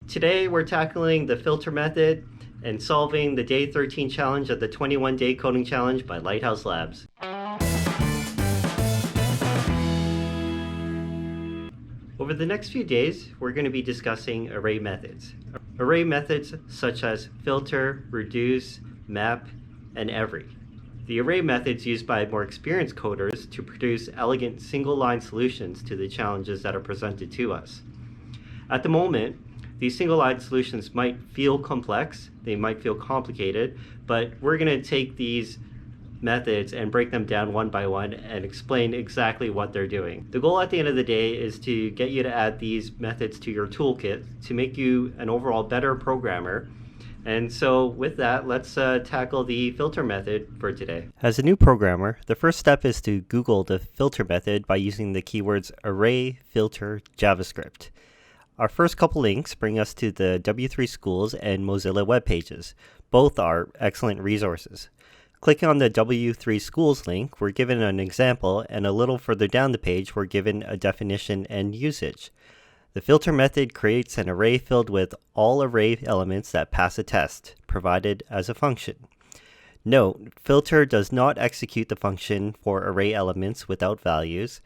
Today we're tackling the filter method and solving the day 13 challenge of the 21-day coding challenge by Lighthouse Labs. Over the next few days, we're going to be discussing array methods. Array methods such as filter, reduce, map, and every. The array methods used by more experienced coders to produce elegant single-line solutions to the challenges that are presented to us. At the moment, these single-line solutions might feel complex, they might feel complicated, but we're going to take these methods and break them down one by one and explain exactly what they're doing. The goal at the end of the day is to get you to add these methods to your toolkit to make you an overall better programmer. And so with that, let's tackle the filter method for today. As a new programmer, the first step is to Google the filter method by using the keywords array, filter, JavaScript. Our first couple links bring us to the W3 Schools and Mozilla web pages. Both are excellent resources. Clicking on the W3 Schools link, we're given an example, and a little further down the page, we're given a definition and usage. The filter method creates an array filled with all array elements that pass a test, provided as a function. Note, filter does not execute the function for array elements without values,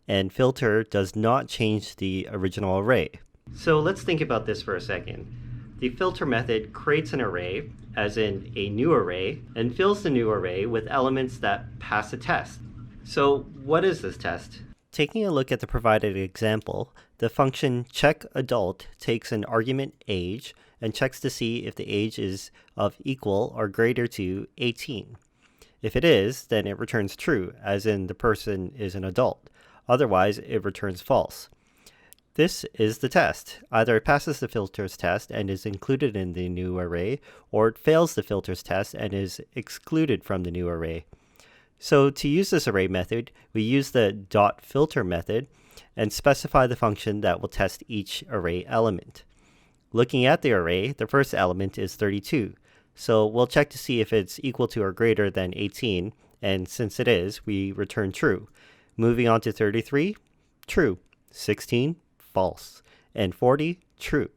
and filter does not change the original array. So let's think about this for a second. The filter method creates an array, as in a new array, and fills the new array with elements that pass a test. So what is this test? Taking a look at the provided example, the function checkAdult takes an argument age and checks to see if the age is of equal or greater to 18. If it is, then it returns true, as in the person is an adult. Otherwise, it returns false. This is the test. Either it passes the filters test and is included in the new array, or it fails the filters test and is excluded from the new array. So to use this array method, we use the .filter method and specify the function that will test each array element. Looking at the array, the first element is 32. So we'll check to see if it's equal to or greater than 18, and since it is, we return true. Moving on to 33, true. 16, false, and 40, true.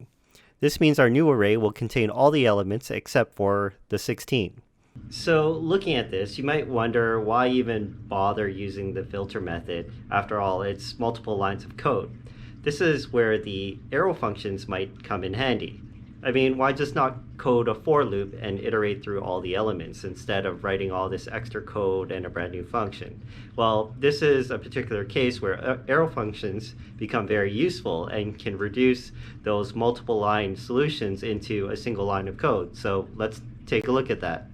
This means our new array will contain all the elements except for the 16. So looking at this, you might wonder why even bother using the filter method. After all, it's multiple lines of code. This is where the arrow functions might come in handy. I mean, why just not code a for loop and iterate through all the elements instead of writing all this extra code and a brand new function? Well, this is a particular case where arrow functions become very useful and can reduce those multiple line solutions into a single line of code. So let's take a look at that.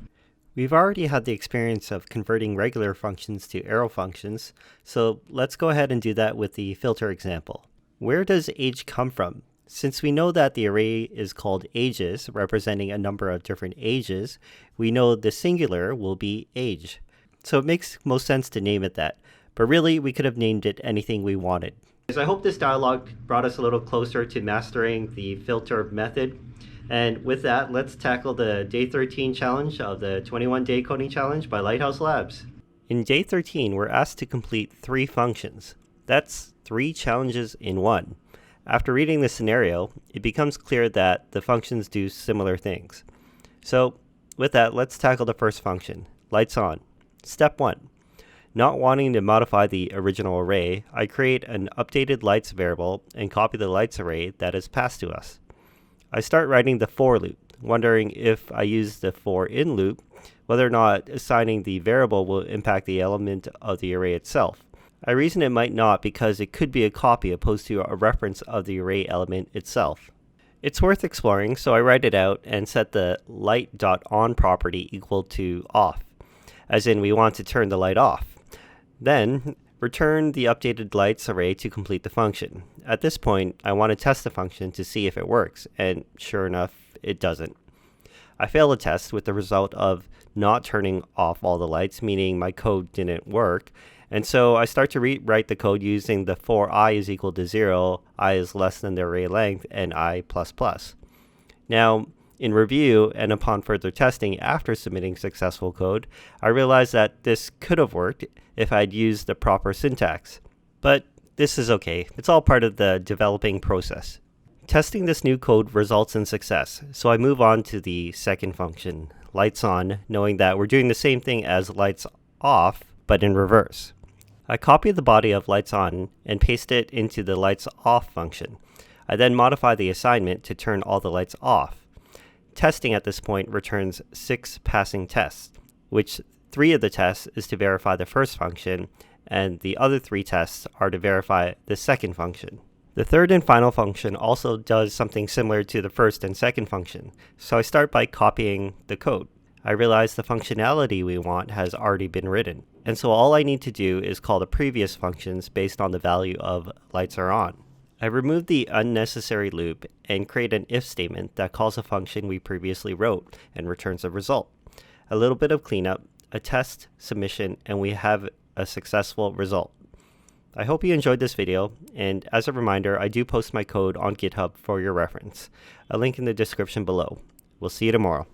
We've already had the experience of converting regular functions to arrow functions, so let's go ahead and do that with the filter example. Where does age come from? Since we know that the array is called ages, representing a number of different ages, we know the singular will be age. So it makes most sense to name it that, but really we could have named it anything we wanted. I hope this dialogue brought us a little closer to mastering the filter method. And with that, let's tackle the Day 13 challenge of the 21-Day Coding Challenge by Lighthouse Labs. In Day 13, we're asked to complete 3 functions. That's 3 challenges in one. After reading the scenario, it becomes clear that the functions do similar things. So with that, let's tackle the first function, lights on. Step 1. Not wanting to modify the original array, I create an updated lights variable and copy the lights array that is passed to us. I start writing the for loop, wondering if I use the for in loop, whether or not assigning the variable will impact the element of the array itself. I reason it might not because it could be a copy opposed to a reference of the array element itself. It's worth exploring, so I write it out and set the light.on property equal to off, as in we want to turn the light off. Then return the updated lights array to complete the function. At this point, I want to test the function to see if it works, and sure enough, it doesn't. I fail the test with the result of not turning off all the lights, meaning my code didn't work, and so I start to rewrite the code using the for I is equal to 0, I is less than the array length, and I++. Now, in review and upon further testing after submitting successful code, I realized that this could have worked if I'd used the proper syntax. But this is okay. It's all part of the developing process. Testing this new code results in success, so I move on to the second function, lights on, knowing that we're doing the same thing as lights off, but in reverse. I copy the body of lights on and paste it into the lights off function. I then modify the assignment to turn all the lights off. Testing at this point returns 6 passing tests, which 3 of the tests is to verify the first function, and the other 3 tests are to verify the second function. The third and final function also does something similar to the first and second function, so I start by copying the code. I realize the functionality we want has already been written, and so all I need to do is call the previous functions based on the value of lights are on. I remove the unnecessary loop and create an if statement that calls a function we previously wrote and returns a result. A little bit of cleanup, a test, submission, and we have a successful result. I hope you enjoyed this video, and as a reminder, I do post my code on GitHub for your reference. A link in the description below. We'll see you tomorrow.